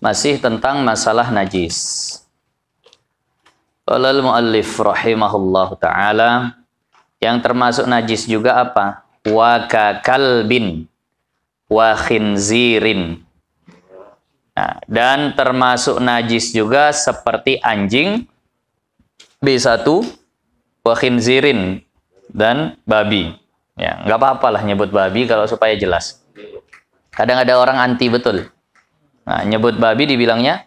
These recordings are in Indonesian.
Masih tentang masalah najis. Qala al-muallif rahimahullahu ta'ala, yang termasuk najis juga apa? Wa kakalbin wa khinzirin. Nah, dan termasuk najis juga seperti anjing, B1, wa khinzirin, dan babi. Ya, nggak apa-apalah nyebut babi kalau supaya jelas. Kadang ada orang anti betul. Nah, nyebut babi dibilangnya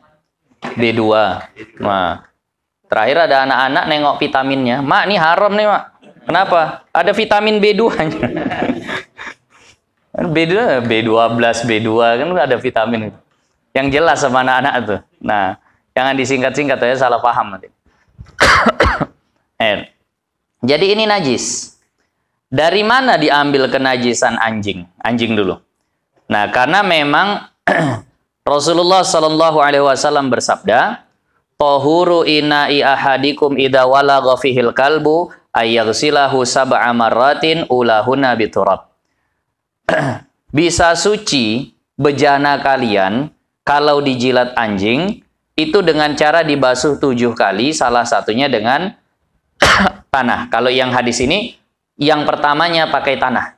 B2. Nah, terakhir ada anak-anak nengok vitaminnya. Mak, ini haram nih, Mak. Kenapa? Ada vitamin B2-nya. B2, B12, B2 kan ada vitamin. Yang jelas sama anak-anak tuh. Nah, jangan disingkat-singkat ya, salah paham nanti. Jadi ini najis. Dari mana diambil kenajisan anjing? Anjing dulu. Nah, karena memang Rasulullah Shallallahu Alaihi Wasallam bersabda, "Tahuru ina'i ahadikum idza walagha fihil kalbu ayaghsilahu sab'a marratin ulahuna biturab." Bisa suci bejana kalian kalau dijilat anjing itu dengan cara dibasuh 7 kali, salah satunya dengan tanah. Kalau yang hadis ini, yang pertamanya pakai tanah.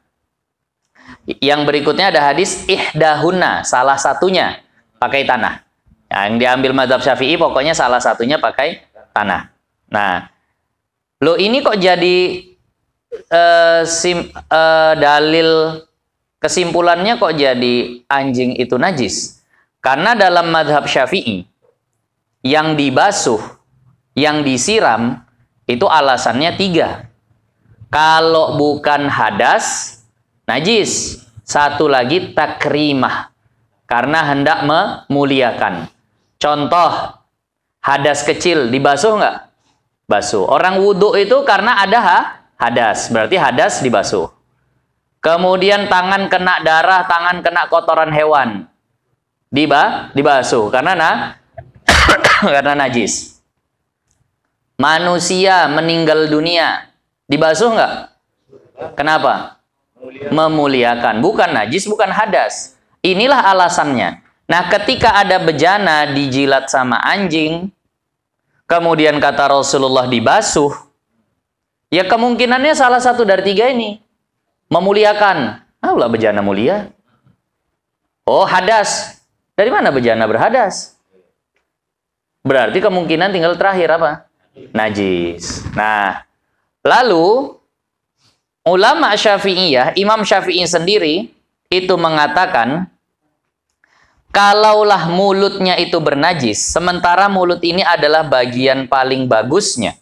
Yang berikutnya ada hadis ihdahuna, salah satunya pakai tanah. Yang diambil mazhab Syafi'i pokoknya salah satunya pakai tanah. Nah, lo ini kok jadi dalil kesimpulannya kok jadi anjing itu najis? Karena dalam mazhab Syafi'i yang dibasuh, yang disiram itu alasannya 3. Kalau bukan hadas, najis. Satu lagi takrimah, karena hendak memuliakan. Contoh, hadas kecil dibasuh nggak? Basuh. Orang wudhu itu karena ada hadas, berarti hadas dibasuh. Kemudian tangan kena darah, tangan kena kotoran hewan, dibasuh karena karena najis. Manusia meninggal dunia, dibasuh nggak? Kenapa? Memuliakan. Bukan najis, bukan hadas. Inilah alasannya. Nah, ketika ada bejana dijilat sama anjing, kemudian kata Rasulullah dibasuh, ya kemungkinannya salah satu dari 3 ini. Memuliakan. Allah bejana mulia. Oh, hadas. Dari mana bejana berhadas? Berarti kemungkinan tinggal terakhir apa? Najis. Nah, lalu ulama Syafi'iyah, Imam Syafi'i sendiri itu mengatakan, kalaulah mulutnya itu bernajis, sementara mulut ini adalah bagian paling bagusnya,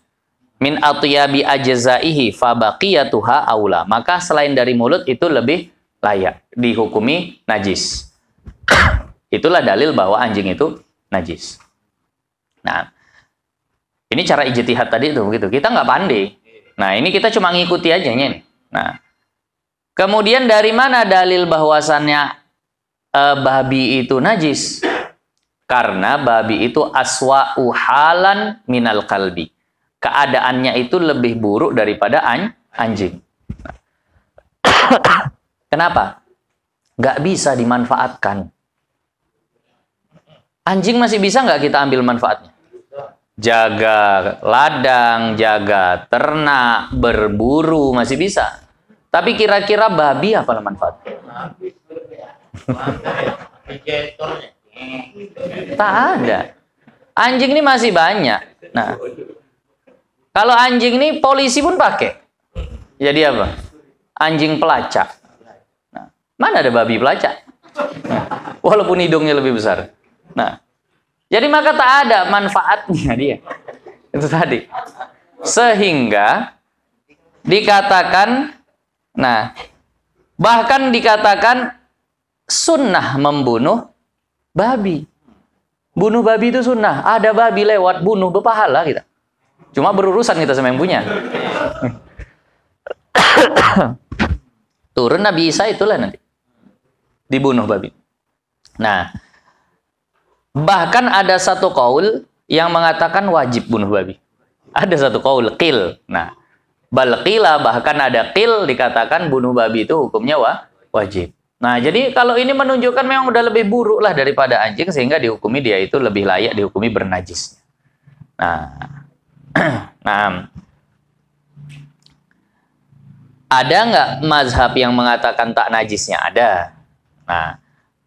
min atyabi ajzaihi fabaqiyatuha aula, maka selain dari mulut itu lebih layak dihukumi najis. Itulah dalil bahwa anjing itu najis. Nah, ini cara ijtihad tadi itu begitu. Kita nggak pandai. Nah, ini kita cuma ngikuti aja nih. Nah, kemudian dari mana dalil bahwasannya babi itu najis? Karena babi itu aswa'u halan minal kalbi. Keadaannya itu lebih buruk daripada anjing. Kenapa? Nggak bisa dimanfaatkan. Anjing masih bisa nggak kita ambil manfaatnya? Jaga ladang, jaga ternak, berburu, masih bisa. Tapi kira-kira babi apa manfaatnya? Tak ada. Anjing ini masih banyak. Nah, kalau anjing ini polisi pun pakai. Jadi apa? Anjing pelacak. Nah, mana ada babi pelacak? Nah, walaupun hidungnya lebih besar. Nah, jadi maka tak ada manfaatnya dia. Itu tadi. Sehingga dikatakan, nah, bahkan dikatakan sunnah membunuh babi. Bunuh babi itu sunnah. Ada babi lewat, bunuh, berpahala kita. Cuma berurusan kita sama yang punya. Turun Nabi Isa itulah nanti. Dibunuh babi. Nah, bahkan ada satu qaul yang mengatakan wajib bunuh babi. Ada satu qaul qil. Nah, bal qila, bahkan ada qil dikatakan bunuh babi itu hukumnya wajib. Nah, jadi kalau ini menunjukkan memang udah lebih buruk lah daripada anjing, sehingga dihukumi dia itu lebih layak dihukumi bernajis. Nah, nah, ada nggak mazhab yang mengatakan tak najisnya? Ada. Nah,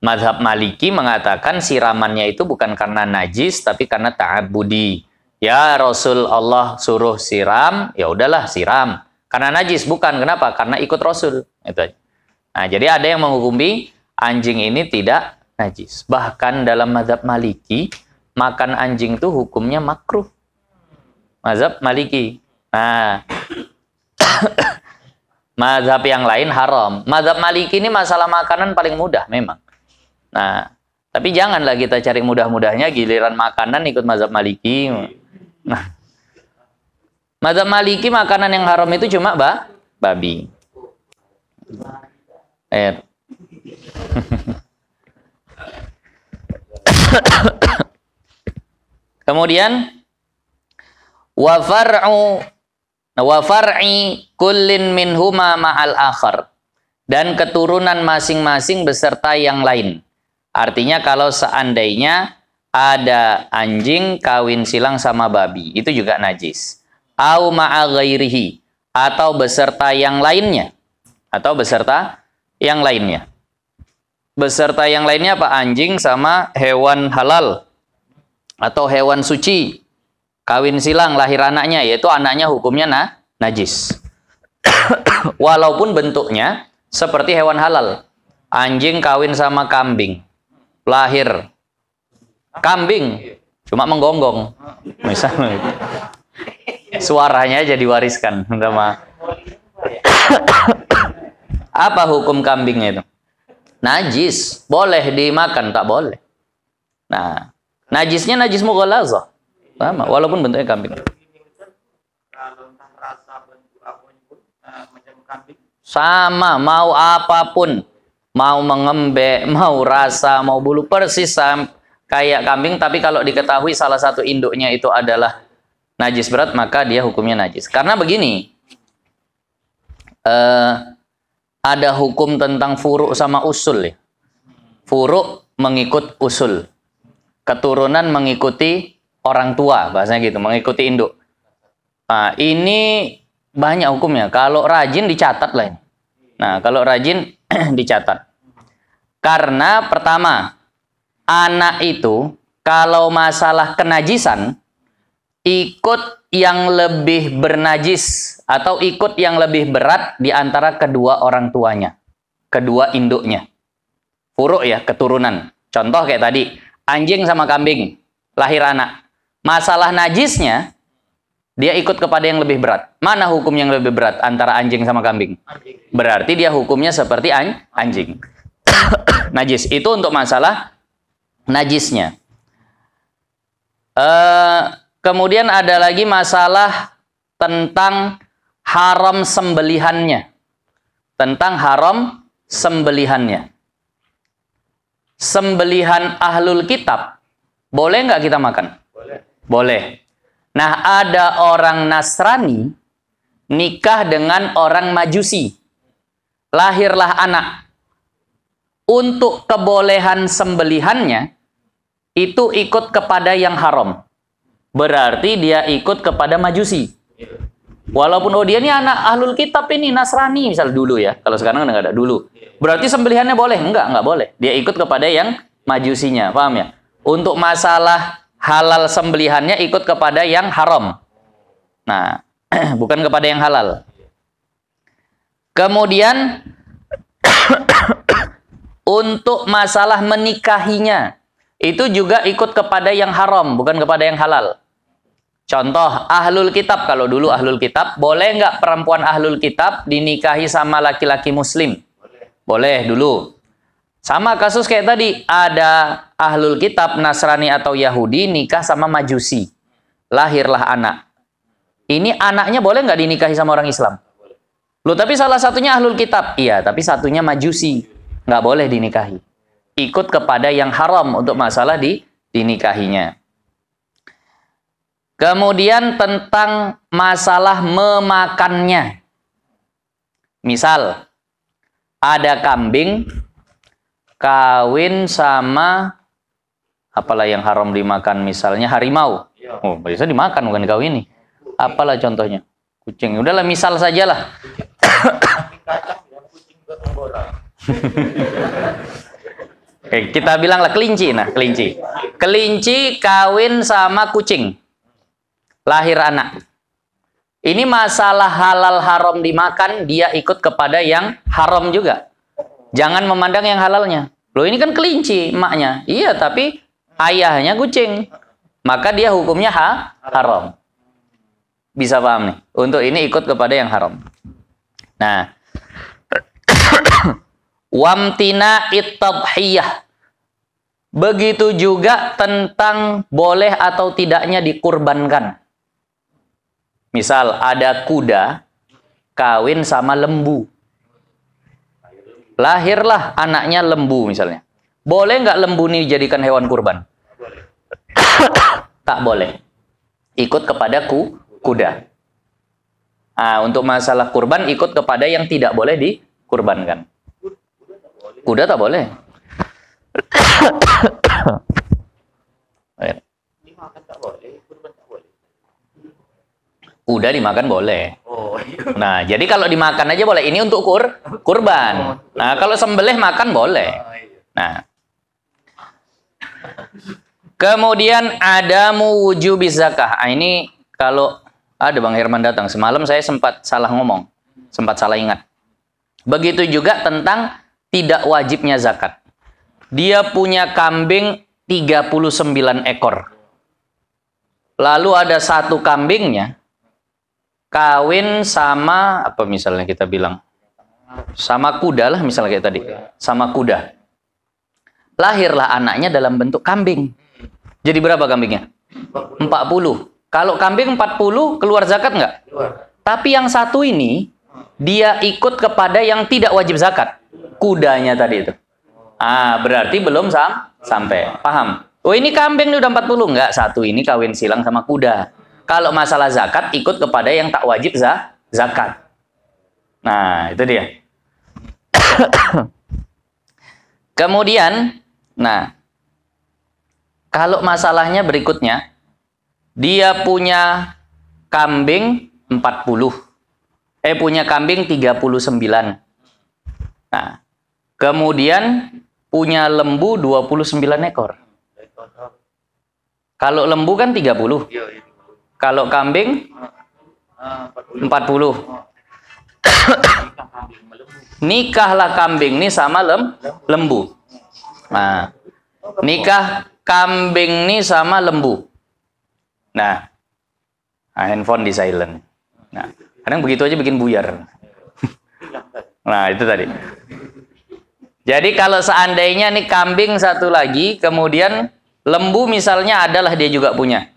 mazhab Maliki mengatakan siramannya itu bukan karena najis, tapi karena ta'abbudi. Ya Rasul Allah suruh siram, ya udahlah siram. Karena najis bukan, kenapa? Karena ikut Rasul. Itu aja. Nah, jadi ada yang menghukumi anjing ini tidak najis. Bahkan dalam mazhab Maliki, makan anjing itu hukumnya makruh. Mazhab Maliki. Nah, mazhab yang lain haram. Mazhab Maliki ini masalah makanan paling mudah memang. Nah, tapi janganlah kita cari mudah-mudahnya, giliran makanan ikut mazhab Maliki. Nah, mazhab Maliki makanan yang haram itu cuma babi. Kemudian wa far'i kullin minhuma ma'al akhar, dan keturunan masing-masing beserta yang lain. Artinya kalau seandainya ada anjing kawin silang sama babi, itu juga najis. Au ma'a ghairihi, atau beserta yang lainnya. Atau beserta yang lainnya. Beserta yang lainnya apa? Anjing sama hewan halal atau hewan suci kawin silang, lahir anaknya, yaitu anaknya hukumnya najis. Walaupun bentuknya seperti hewan halal. Anjing kawin sama kambing, lahir kambing cuma menggonggong misalnya, suaranya aja diwariskan sama. Apa hukum kambingnya itu? Najis, boleh dimakan, tak boleh. Nah, najisnya najis mughalazah. Sama, walaupun bentuknya kambing. Sama, mau apapun. Mau mengembek, mau rasa, mau bulu, persis kayak kambing, tapi kalau diketahui salah satu induknya itu adalah najis berat, maka dia hukumnya najis. Karena begini, ada hukum tentang furu' sama usul ya. Furu' mengikut usul. Keturunan mengikuti orang tua, bahasanya gitu, mengikuti induk. Nah, ini banyak hukumnya. Kalau rajin dicatat lah ini. Nah, kalau rajin dicatat. Karena pertama, anak itu kalau masalah kenajisan ikut yang lebih bernajis atau ikut yang lebih berat di antara kedua orang tuanya, kedua induknya. Furu' ya, keturunan. Contoh kayak tadi, anjing sama kambing, lahir anak. Masalah najisnya, dia ikut kepada yang lebih berat. Mana hukum yang lebih berat antara anjing sama kambing? Berarti dia hukumnya seperti anjing. Najis. Itu untuk masalah najisnya. Kemudian ada lagi masalah tentang haram sembelihannya. Tentang haram sembelihannya. Sembelihan ahlul kitab, boleh nggak kita makan? Boleh. Boleh. Nah, ada orang Nasrani nikah dengan orang Majusi. Lahirlah anak. Untuk kebolehan sembelihannya, itu ikut kepada yang haram. Berarti dia ikut kepada Majusi. Walaupun dia ini anak ahlul kitab ini, Nasrani misal dulu ya. Kalau sekarang nggak ada dulu. Berarti sembelihannya boleh? Enggak boleh. Dia ikut kepada yang Majusinya, paham ya? Untuk masalah halal sembelihannya ikut kepada yang haram. Nah, bukan kepada yang halal. Kemudian untuk masalah menikahinya, itu juga ikut kepada yang haram, bukan kepada yang halal. Contoh, ahlul kitab, kalau dulu ahlul kitab, boleh nggak perempuan ahlul kitab dinikahi sama laki-laki muslim? Boleh dulu. Sama kasus kayak tadi, ada ahlul kitab, Nasrani atau Yahudi nikah sama Majusi. Lahirlah anak. Ini anaknya boleh nggak dinikahi sama orang Islam? Loh, tapi salah satunya ahlul kitab. Iya, tapi satunya Majusi. Nggak boleh dinikahi. Ikut kepada yang haram untuk masalah dinikahinya. Kemudian tentang masalah memakannya. Misal, ada kambing kawin sama apalah yang haram dimakan, misalnya harimau. Oh, bisa dimakan bukan dikawini. Apalah contohnya? Kucing. Udahlah misal sajalah. Oke, kita bilanglah kelinci. Nah, kelinci. Kelinci kawin sama kucing. Lahir anak. Ini masalah halal haram dimakan, dia ikut kepada yang haram juga. Jangan memandang yang halalnya. Loh, ini kan kelinci emaknya. Iya, tapi ayahnya kucing. Maka dia hukumnya haram. Bisa paham nih? Untuk ini ikut kepada yang haram. Nah, wamtina it-tadhiyah. Begitu juga tentang boleh atau tidaknya dikurbankan. Misal ada kuda kawin sama lembu. Lahirlah anaknya lembu misalnya. Boleh nggak lembu ini dijadikan hewan kurban? Tak boleh. Ikut kepada kuda. Nah, untuk masalah kurban ikut kepada yang tidak boleh dikurbankan. Kuda tak boleh. Dimakan tak boleh, kurban tak boleh. Kuda dimakan boleh. Nah, jadi kalau dimakan aja boleh. Ini untuk kurban. Nah, kalau sembelih makan boleh. Nah, kemudian ada wujubi zakah. Nah, ini kalau ada Bang Herman datang semalam, saya sempat salah ngomong, sempat salah ingat. Begitu juga tentang tidak wajibnya zakat. Dia punya kambing 39 ekor. Lalu ada satu kambingnya kawin sama apa misalnya kita bilang? Sama kuda lah misalnya kayak tadi. Sama kuda. Lahirlah anaknya dalam bentuk kambing. Jadi berapa kambingnya? 40. Kalau kambing 40 keluar zakat nggak? Tapi yang satu ini dia ikut kepada yang tidak wajib zakat. Kudanya tadi itu. Ah, berarti belum sampai. Paham? Oh, ini kambing udah 40. Enggak, satu ini kawin silang sama kuda. Kalau masalah zakat ikut kepada yang tak wajib zakat. Nah, itu dia. Kemudian, nah, kalau masalahnya berikutnya, dia punya kambing 40. Punya kambing 39. Nah, kemudian punya lembu 29 ekor. Kalau lembu kan 30. Kalau kambing 40. Nikahlah kambing ini sama lembu. Nah, nikah kambing ini sama lembu. Nah, handphone di silent. Nah, kadang begitu aja bikin buyar. Nah, itu tadi. Jadi kalau seandainya nih kambing satu lagi, kemudian lembu misalnya adalah dia juga punya.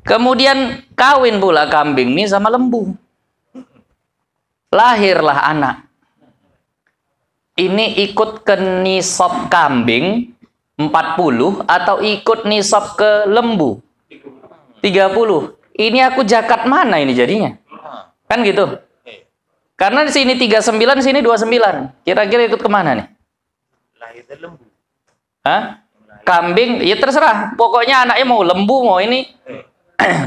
Kemudian kawin pula kambing nih sama lembu. Lahirlah anak. Ini ikut ke nisab kambing 40 atau ikut nisab ke lembu 30. Ini aku zakat mana ini jadinya? Kan gitu. Karena di sini 39, sini 29. Kira-kira ikut kemana nih? Lahir lembu. Hah? Kambing, ya terserah. Pokoknya anaknya mau lembu, mau ini.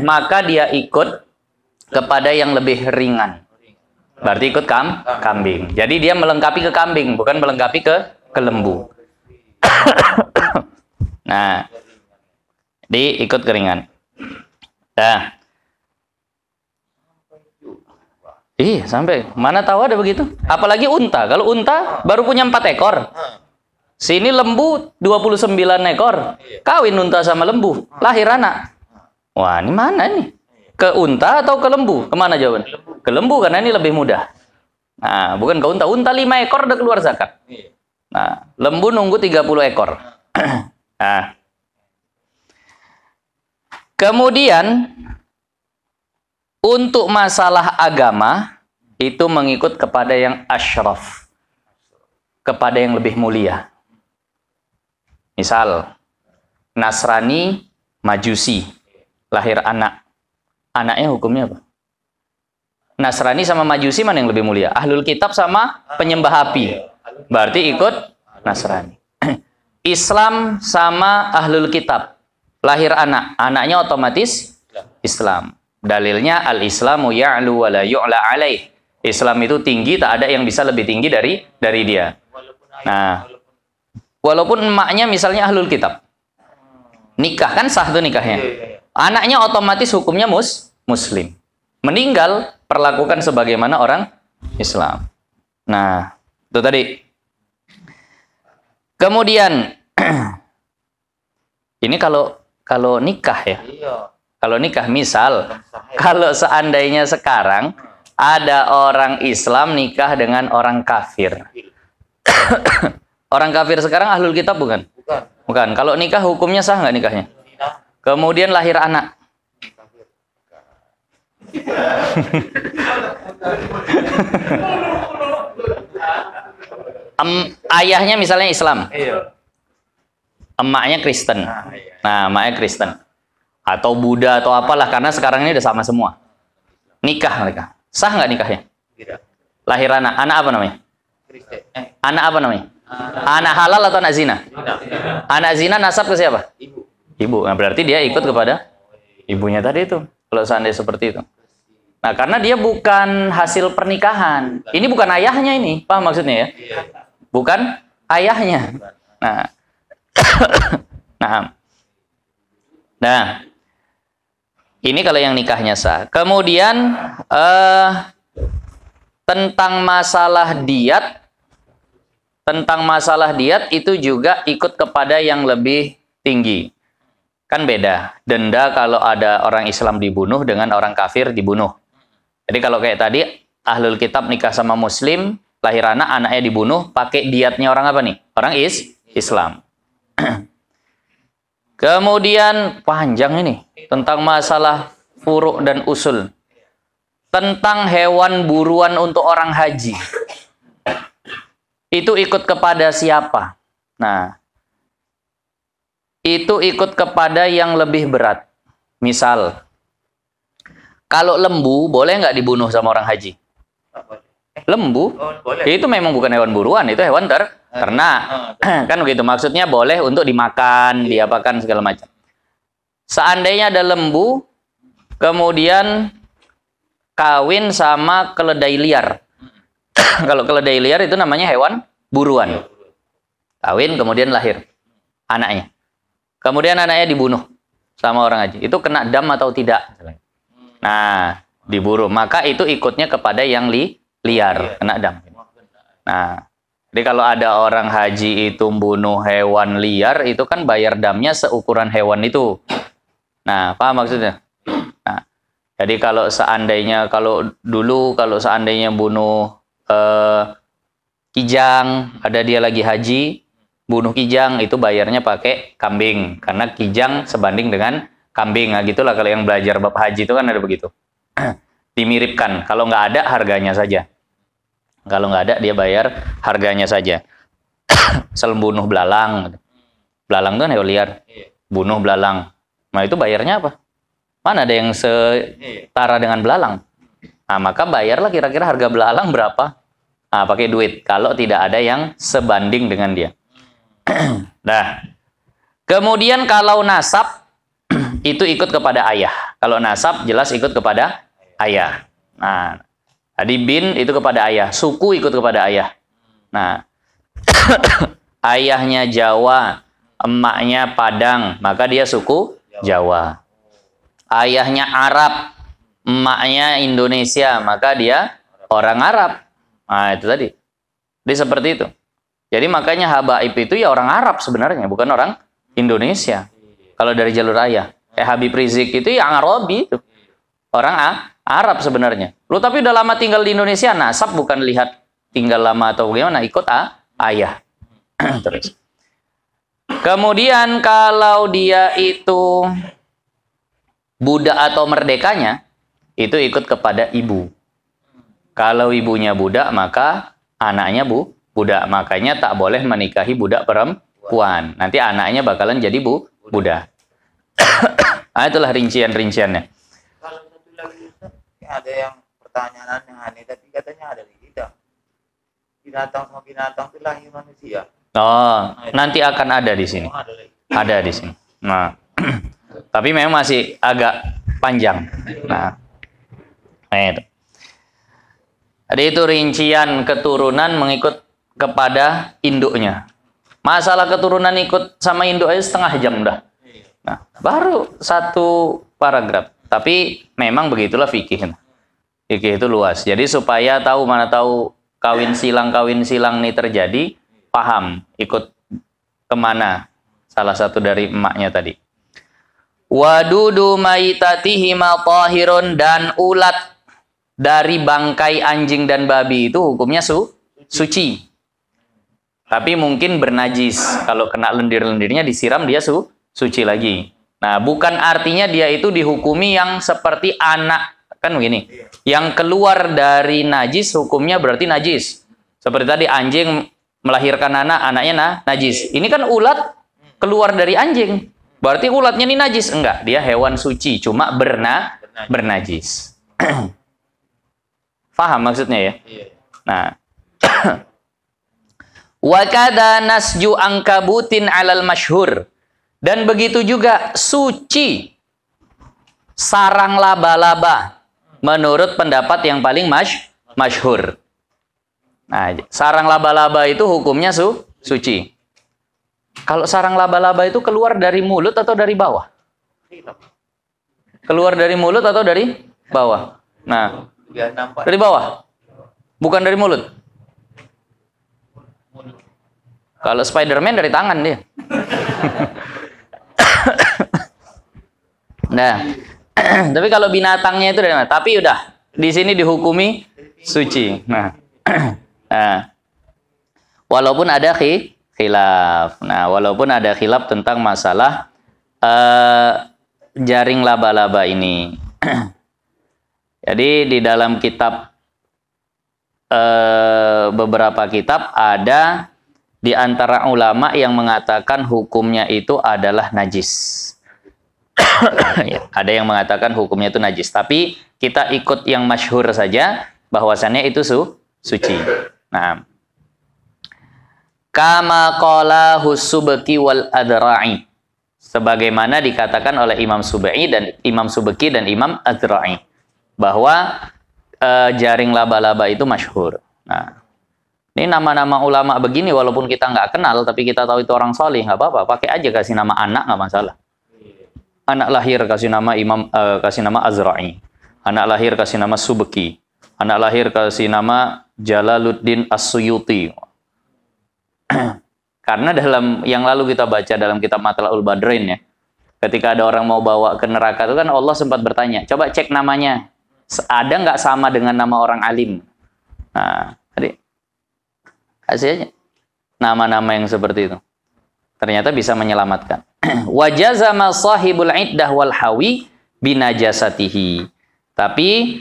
Maka dia ikut kepada yang lebih ringan. Berarti ikut kambing. Jadi dia melengkapi ke kambing, bukan melengkapi ke lembu. Nah, ikut keringan. Nah, sampai mana tahu ada begitu? Apalagi unta. Kalau unta baru punya 4 ekor. Sini lembu 29 ekor. Kawin unta sama lembu, lahir anak. Wah, ini mana nih? Ke unta atau ke lembu? Kemana jawaban? Ke lembu karena ini lebih mudah. Nah, bukan ke unta. Unta 5 ekor udah keluar zakat. Nah, lembu nunggu 30 ekor. Nah. Kemudian untuk masalah agama itu mengikut kepada yang asyraf, kepada yang lebih mulia. Misal Nasrani, Majusi, lahir anak. Anaknya hukumnya apa? Nasrani sama Majusi mana yang lebih mulia? Ahlul kitab sama penyembah api. Berarti ikut Nasrani. Islam sama ahlul kitab, lahir anak, anaknya otomatis Islam. Dalilnya al-Islamu ya'lu wa la yu'la alaih. Islam itu tinggi, tak ada yang bisa lebih tinggi dari dia. Nah, walaupun emaknya misalnya ahlul kitab, nikah kan sah tuh nikahnya. Anaknya otomatis hukumnya muslim. Meninggal perlakukan sebagaimana orang Islam. Nah, itu tadi. Kemudian ini kalau nikah ya. Kalau nikah misal kalau seandainya sekarang ada orang Islam nikah dengan orang kafir. Orang kafir sekarang ahlul kitab bukan? Bukan. Kalau nikah hukumnya sah nggak nikahnya? Kemudian lahir anak. Ayahnya misalnya Islam. Emaknya Kristen. Nah, emaknya Kristen. Atau Buddha atau apalah, karena sekarang ini udah sama semua. Nikah mereka. Sah nggak nikahnya? Lahir anak. Anak apa namanya? Anak apa namanya? Anak halal atau anak zina? Anak zina nasab ke siapa? Ibu. Nah, berarti dia ikut kepada ibunya tadi itu. Kalau seandainya seperti itu. Nah, karena dia bukan hasil pernikahan. Ini bukan ayahnya ini. Paham maksudnya ya? Bukan ayahnya. Nah. Nah. Ini kalau yang nikahnya sah. Kemudian tentang masalah diat itu juga ikut kepada yang lebih tinggi. Kan beda. Denda kalau ada orang Islam dibunuh dengan orang kafir dibunuh. Jadi kalau kayak tadi ahlul kitab nikah sama muslim, lahir anak, anaknya dibunuh, pakai diatnya orang apa nih? Orang Islam. Kemudian panjang ini tentang masalah furu' dan usul. Tentang hewan buruan untuk orang haji. Itu ikut kepada siapa? Nah, itu ikut kepada yang lebih berat. Misal, kalau lembu boleh nggak dibunuh sama orang haji? Lembu? Itu memang bukan hewan buruan, itu hewan ternak. Kan begitu, maksudnya boleh untuk dimakan, diapakan segala macam. Seandainya ada lembu, kemudian kawin sama keledai liar. Kalau keledai liar itu namanya hewan buruan. Kawin, kemudian lahir anaknya. Kemudian anaknya dibunuh sama orang haji. Itu kena dam atau tidak? Nah, diburu. Maka itu ikutnya kepada yang liar, kena dam. Nah, jadi kalau ada orang haji itu membunuh hewan liar, itu kan bayar damnya seukuran hewan itu. Nah, paham maksudnya? Nah, jadi kalau seandainya bunuh kijang, ada dia lagi haji, bunuh kijang, itu bayarnya pakai kambing. Karena kijang sebanding dengan kambing. Nah, gitulah kalau yang belajar bab haji itu kan ada begitu. Dimiripkan. Kalau nggak ada, harganya saja. Kalau nggak ada, dia bayar harganya saja. Misal bunuh belalang. Belalang itu kan hewan liar. Bunuh belalang. Nah, itu bayarnya apa? Mana ada yang setara dengan belalang? Nah, maka bayarlah kira-kira harga belalang berapa? Nah, pakai duit. Kalau tidak ada yang sebanding dengan dia. Nah, kemudian kalau nasab, itu ikut kepada ayah. Kalau nasab, jelas ikut kepada ayah. Nah, tadi bin itu kepada ayah. Suku ikut kepada ayah. Nah, ayahnya Jawa, emaknya Padang, maka dia suku Jawa. Ayahnya Arab, emaknya Indonesia, maka dia orang Arab. Nah, itu tadi. Jadi seperti itu. Jadi makanya habaib itu ya orang Arab sebenarnya, bukan orang Indonesia. Kalau dari jalur ayah. Habib Rizik itu ya Arabi itu. Orang Arab sebenarnya. Lu tapi udah lama tinggal di Indonesia, nasab bukan lihat tinggal lama atau bagaimana, ikut ayah. Terus. Kemudian kalau dia itu budak atau merdekanya, itu ikut kepada ibu. Kalau ibunya budak, maka anaknya budak. Makanya tak boleh menikahi budak perempuan. Nanti anaknya bakalan jadi budak. Nah, itulah rincian-rinciannya. Kalau satu lagi Ustaz, ada yang pertanyaan yang aneh, tapi katanya ada di kita. Binatang sama binatang itu lahir manusia. Oh, nanti akan ada di sini. Oh, ada lagi. Ada di sini. Nah, tapi memang masih agak panjang. Nah itu. Jadi itu rincian keturunan mengikut kepada induknya. Masalah keturunan ikut sama induk aja setengah jam dah. Nah, baru satu paragraf. Tapi memang begitulah fikih. Fikih itu luas. Jadi supaya tahu mana tahu kawin silang ini terjadi, paham ikut kemana salah satu dari emaknya tadi. Wadudu maitatihi tahirun, dan ulat dari bangkai anjing dan babi itu hukumnya suci. Tapi mungkin bernajis. Kalau kena lendir-lendirnya disiram dia suci lagi. Nah, bukan artinya dia itu dihukumi yang seperti anak. Kan begini. Yang keluar dari najis hukumnya berarti najis. Seperti tadi anjing melahirkan anak, anaknya najis. Ini kan ulat keluar dari anjing. Berarti ulatnya ini najis. Enggak, dia hewan suci. Cuma bernajis. Paham maksudnya ya? Nah. Wa kada nasju angkabutin alal masyhur. Dan begitu juga suci sarang laba-laba menurut pendapat yang paling masyhur. Nah, sarang laba-laba itu hukumnya suci. Kalau sarang laba-laba itu keluar dari mulut atau dari bawah? Keluar dari mulut atau dari bawah? Nah, dari bawah. Bukan dari mulut. Kalau Spiderman dari tangan dia. Nah, tapi kalau binatangnya itu dari mana? Tapi udah di sini dihukumi suci. Nah, walaupun ada khilaf. Nah, walaupun ada khilaf tentang masalah jaring laba-laba ini. Jadi di dalam kitab beberapa kitab ada di antara ulama yang mengatakan hukumnya itu adalah najis. Ya, ada yang mengatakan hukumnya itu najis, tapi kita ikut yang masyhur saja bahwasannya itu suci. Nah, kama qala Subki wal Adra'i, sebagaimana dikatakan oleh Imam Subki dan Imam Adra'i bahwa jaring laba-laba itu masyhur. Nah, ini nama-nama ulama begini walaupun kita nggak kenal tapi kita tahu itu orang soleh, nggak apa-apa, pakai aja, kasih nama anak nggak masalah. Anak lahir kasih nama kasih nama Azra'i. Anak lahir kasih nama Subki. Anak lahir kasih nama Jalaluddin As-Suyuti. Karena dalam yang lalu kita baca dalam kitab Matla'ul Badrin ya, ketika ada orang mau bawa ke neraka itu kan Allah sempat bertanya, coba cek namanya, ada nggak sama dengan nama orang alim. Nah, tadi kasih aja nama-nama yang seperti itu. Ternyata bisa menyelamatkan. Wajazama sahibul iddah wal hawi binajasatihi. Tapi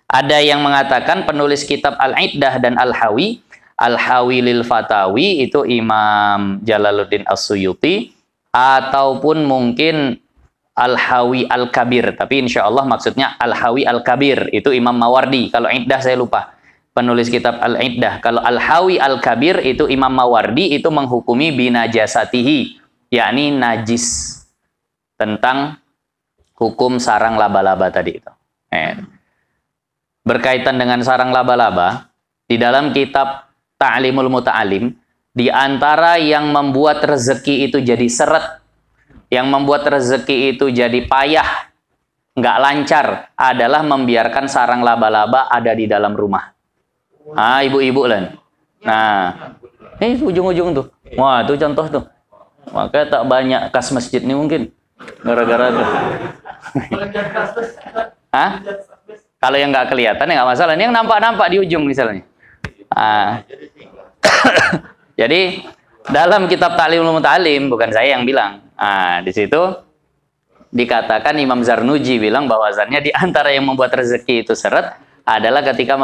ada yang mengatakan penulis kitab Al-Iddah dan Al-Hawi, Al-Hawi lil Fatawi itu Imam Jalaluddin As-Suyuti, ataupun mungkin Al-Hawi Al-Kabir, tapi insya Allah maksudnya Al-Hawi Al-Kabir itu Imam Mawardi. Kalau Iddah saya lupa, penulis kitab Al-Iddah. Kalau Al-Hawi Al-Kabir itu Imam Mawardi, itu menghukumi binajasatihi, yakni najis, tentang hukum sarang laba-laba tadi itu. Berkaitan dengan sarang laba-laba, di dalam kitab Ta'limul Muta'alim, di antara yang membuat rezeki itu jadi seret, yang membuat rezeki itu jadi payah, nggak lancar, adalah membiarkan sarang laba-laba ada di dalam rumah. Ah, ibu-ibu lah. Nah, ini ujung-ujung tuh. Wah, itu contoh tuh. Maka tak banyak kas masjid nih mungkin. Gara-gara tuh. Hah? Kalau yang nggak kelihatan ya nggak masalah. Ini yang nampak-nampak di ujung misalnya. Ah. Jadi dalam kitab Ta'limul Muta'alim, bukan saya yang bilang. Ah, di situ dikatakan Imam Zarnuji bilang bahwasannya di antara yang membuat rezeki itu seret adalah ketika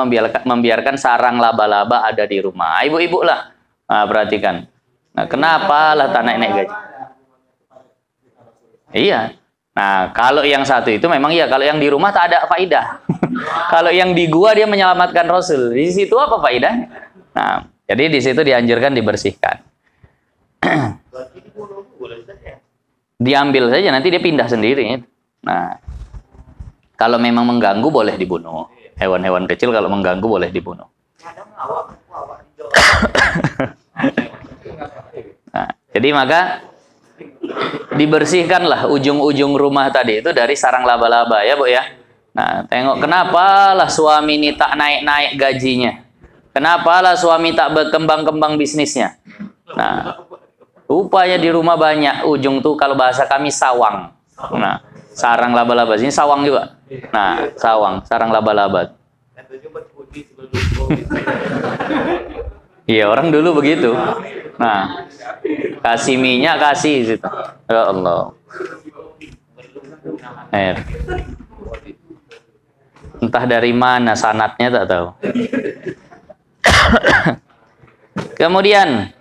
membiarkan sarang laba-laba ada di rumah. Ibu-ibu lah, nah, perhatikan. Nah, kenapa lah tak naik gaji? Iya. Nah, kalau yang satu itu memang iya. Kalau yang di rumah tak ada faidah. Kalau yang di gua dia menyelamatkan Rasul. Di situ apa faidahnya? Nah, Jadi di situ dianjurkan dibersihkan. Berarti dibunuh boleh saja. Diambil saja, nanti dia pindah sendiri. Nah, kalau memang mengganggu boleh dibunuh. Hewan-hewan kecil kalau mengganggu boleh dibunuh. Kadang awak di Jawa. Nah, jadi maka dibersihkanlah ujung-ujung rumah tadi itu dari sarang laba-laba ya Bu ya. Nah, tengok kenapa lah suami ini tak naik-naik gajinya. Kenapa lah suami tak berkembang-kembang bisnisnya. Nah, rupanya di rumah banyak ujung tuh kalau bahasa kami sawang. Nah, sarang laba-laba sini sawang juga. Nah, sawang, sarang laba-laba. Iya, orang dulu begitu. Nah, kasih minyak, kasih situ. Ya Allah. Entah dari mana sanatnya tak tahu. Kemudian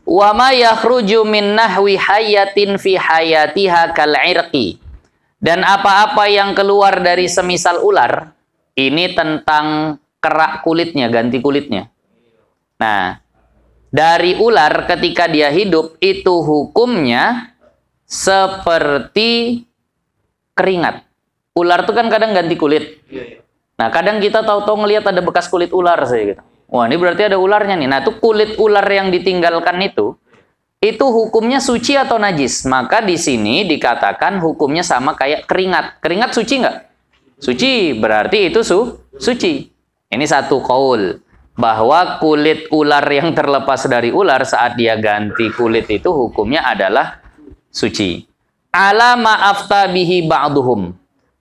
wa ma yakhruju min nahwi hayatin fi hayatiha kal irqi. Dan apa-apa yang keluar dari semisal ular, ini tentang kerak kulitnya, ganti kulitnya. Nah, dari ular ketika dia hidup itu hukumnya seperti keringat. Ular itu kan kadang ganti kulit. Nah, kadang kita tahu-tahu ngelihat ada bekas kulit ular saja gitu. Wah, ini berarti ada ularnya nih. Nah, itu kulit ular yang ditinggalkan itu hukumnya suci atau najis? Maka di sini dikatakan hukumnya sama kayak keringat. Keringat suci nggak? Suci, berarti itu suci. Ini satu qaul. Bahwa kulit ular yang terlepas dari ular saat dia ganti kulit itu hukumnya adalah suci. Ala ma'afta bihi ba'duhum.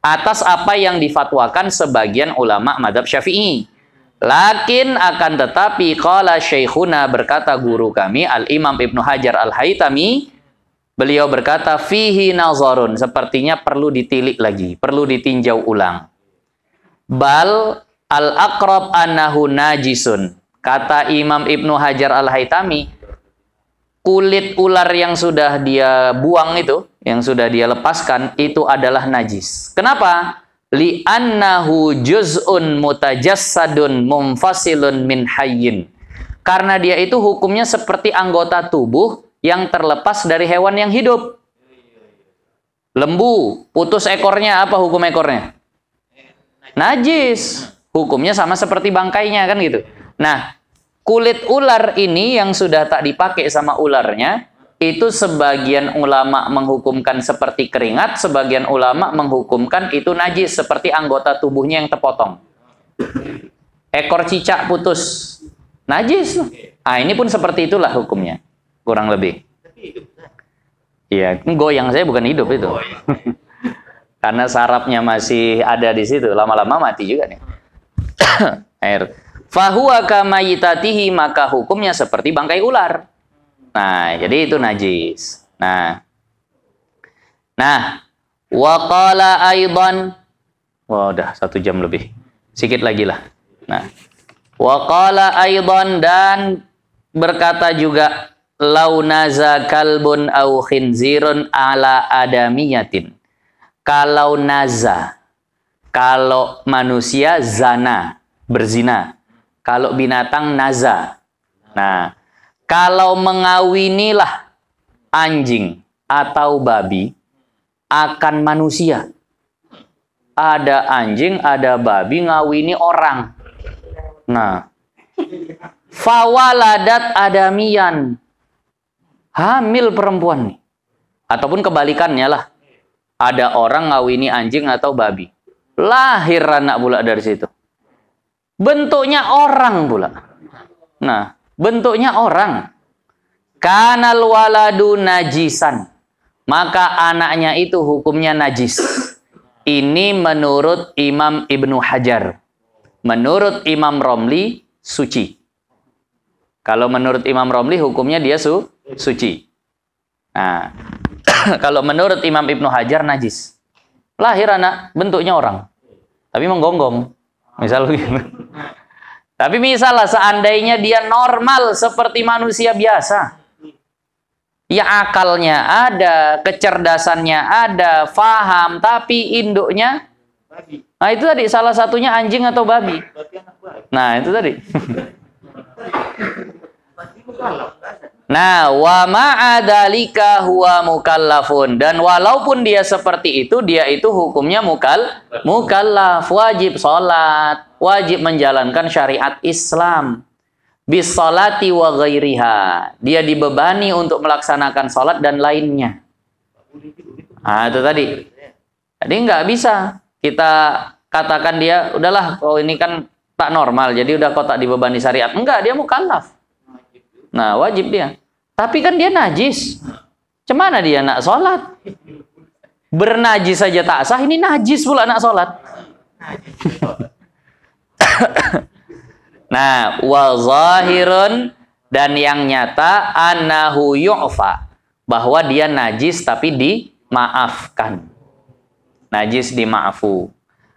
Atas apa yang difatwakan sebagian ulama madhab Syafi'i. Lakin akan tetapi qala syekhuna, berkata guru kami Al-Imam Ibnu Hajar Al-Haytami, beliau berkata fihi nazarun, sepertinya perlu ditilik lagi, perlu ditinjau ulang. Bal al-aqrab annahu najisun. Kata Imam Ibnu Hajar Al-Haytami, kulit ular yang sudah dia buang itu, yang sudah dia lepaskan, itu adalah najis. Kenapa? Li'annahu juz'un mutajassadun mumfasilun min hayyin. Karena dia itu hukumnya seperti anggota tubuh yang terlepas dari hewan yang hidup. Lembu, putus ekornya, apa hukum ekornya? Najis. Hukumnya sama seperti bangkainya kan gitu. Nah, kulit ular ini yang sudah tak dipakai sama ularnya, itu sebagian ulama menghukumkan seperti keringat, sebagian ulama menghukumkan itu najis seperti anggota tubuhnya yang terpotong. Ekor cicak putus, najis. Ah, ini pun seperti itulah hukumnya, kurang lebih. Iya, goyang saya bukan hidup itu. Karena sarafnya masih ada di situ, lama-lama mati juga nih. Air. Fahuwa kamayitatihi, maka hukumnya seperti bangkai ular. Nah, jadi itu najis. Nah, wa qala aidan. Wah, udah 1 jam lebih. Sikit lagi lah. Nah, wa qala aidan, dan berkata juga lau naza kalbun au khinzirun ala adamiyatin. Kalau naza, kalau manusia zana, berzina. Kalau binatang naza. Nah, kalau mengawinilah anjing atau babi akan manusia. Ada anjing, ada babi ngawini orang. Nah, fawaladat adamiyan. Hamil perempuan nih. Ataupun kebalikannya lah. Ada orang ngawini anjing atau babi. Lahir anak pula dari situ. Bentuknya orang pula. Nah, bentuknya orang. Kanal waladu najisan. Maka anaknya itu hukumnya najis. Ini menurut Imam Ibnu Hajar. Menurut Imam Romli, suci. Kalau menurut Imam Romli, hukumnya dia suci. Nah, kalau menurut Imam Ibnu Hajar, najis. Lahir anak, bentuknya orang. Tapi menggonggong. Misal begitu. Tapi misalnya seandainya dia normal seperti manusia biasa. Ya akalnya ada, kecerdasannya ada, faham, tapi induknya. Nah itu tadi salah satunya anjing atau babi. Nah itu tadi. Berarti mukallaf. Nah, wa ma'adalika huwa mukallafun. Dan walaupun dia seperti itu, dia itu hukumnya mukallaf, wajib sholat, wajib menjalankan syariat Islam. Bis sholati wa ghairiha. Dia dibebani untuk melaksanakan sholat dan lainnya. Nah, itu tadi. Jadi nggak bisa kita katakan dia, udahlah, oh ini kan tak normal, jadi udah kok tak dibebani syariat. Enggak, dia mukallaf. Nah, wajib dia. Tapi kan dia najis. Cemana dia nak sholat? Bernajis saja tak sah, ini najis pula nak sholat. Nah, wa zahirun, dan yang nyata annahu yu'fa, bahwa dia najis tapi dimaafkan. Najis dimaafu.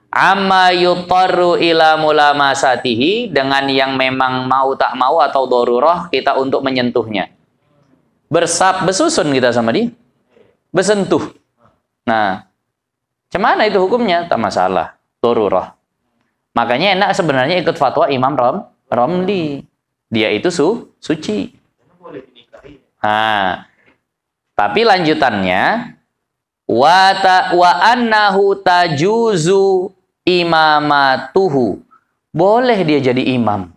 Amma yutarru ila mulamasatihi, dengan yang memang mau tak mau atau darurah kita untuk menyentuhnya. Besusun kita sama dia. Bersentuh. Nah, cemana itu hukumnya? Tak masalah. Darurah. Makanya enak sebenarnya ikut fatwa Imam Romli. Dia itu suci. Nah, tapi lanjutannya wa annahu tajuzu imamatuhu. Boleh dia jadi imam.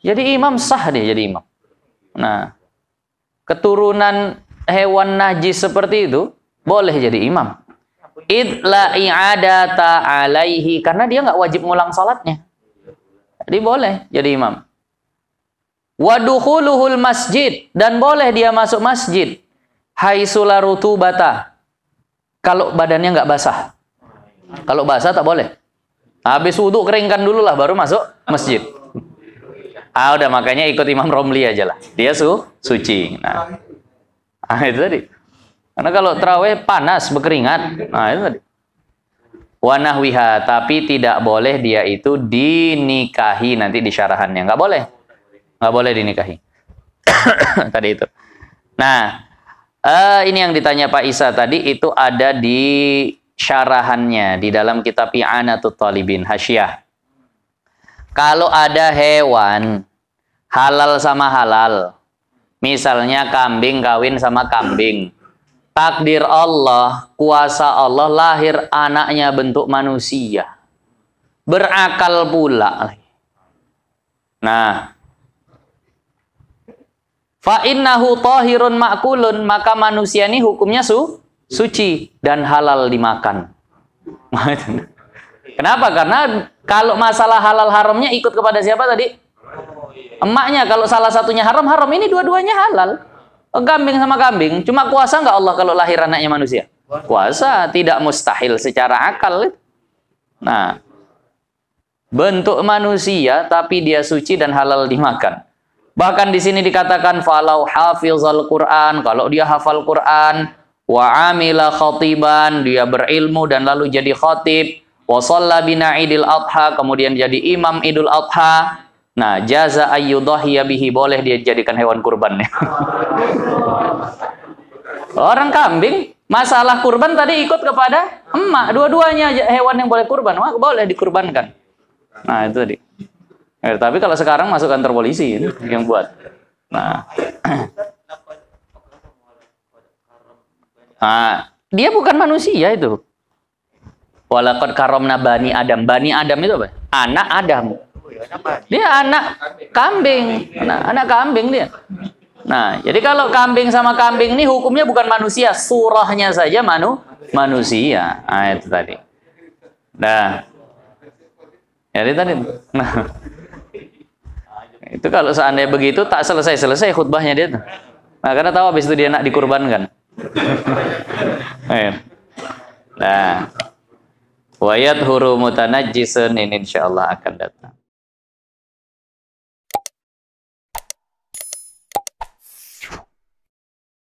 Jadi imam, sah dia jadi imam. Nah, keturunan hewan najis seperti itu boleh jadi imam. Idla i'adata alaihi, karena dia nggak wajib ngulang salatnya. Jadi boleh jadi imam. Wadukhuluhul masjid, dan boleh dia masuk masjid. Haitsula rutubata, kalau badannya nggak basah. Kalau basah tak boleh. Habis wudu keringkan dulu lah baru masuk masjid. Udah, makanya ikut Imam Romli aja lah. Dia suci. Nah, itu tadi. Karena kalau terawih panas, berkeringat. Nah, itu tadi. Wa nahwiha, tapi tidak boleh dia itu dinikahi, nanti di syarahannya. Nggak boleh. Nggak boleh dinikahi. Tadi itu. Nah, ini yang ditanya Pak Isa tadi, itu ada di syarahannya, di dalam kitab I'anatut Talibin, Hasyiah. Kalau ada hewan halal sama halal, misalnya kambing kawin sama kambing, takdir Allah, kuasa Allah, lahir anaknya bentuk manusia, berakal pula. Nah, fa innahu tahirun ma'kulun, maka manusia ini hukumnya suci dan halal dimakan. Kenapa? Karena kalau masalah halal haramnya ikut kepada siapa tadi? Emaknya. Kalau salah satunya haram, ini dua-duanya halal. Kambing sama kambing. Cuma kuasa nggak Allah kalau lahir anaknya manusia? Kuasa. Tidak mustahil secara akal. Nah, bentuk manusia tapi dia suci dan halal dimakan. Bahkan di sini dikatakan falau hafizal Quran, kalau dia hafal Quran, wa amila khatiban, dia berilmu dan lalu jadi khatib, wa shalla bina idil adha, kemudian jadi imam idul adha. Nah, jaza ayyudhahiya bihi, boleh dia jadikan hewan kurbannya. Orang kambing, masalah kurban tadi ikut kepada emak. Dua-duanya hewan yang boleh kurban, maka boleh dikurbankan. Nah, itu tadi. Tapi kalau sekarang masuk kantor polisi ini yang buat. Nah. Dia bukan manusia itu. Walaqad karramna bani Adam. Bani Adam itu apa? Anak Adam. Dia anak kambing. Anak kambing dia. Nah, jadi kalau kambing sama kambing ini hukumnya bukan manusia, surahnya saja manusia. Nah, itu tadi. Nah. Jadi tadi. Nah. Itu kalau seandainya begitu tak selesai khutbahnya dia tuh. Nah, karena tahu habis itu dia nak dikurbankan. Nah, wayat huru mutanajjisun, ini insyaallah akan datang.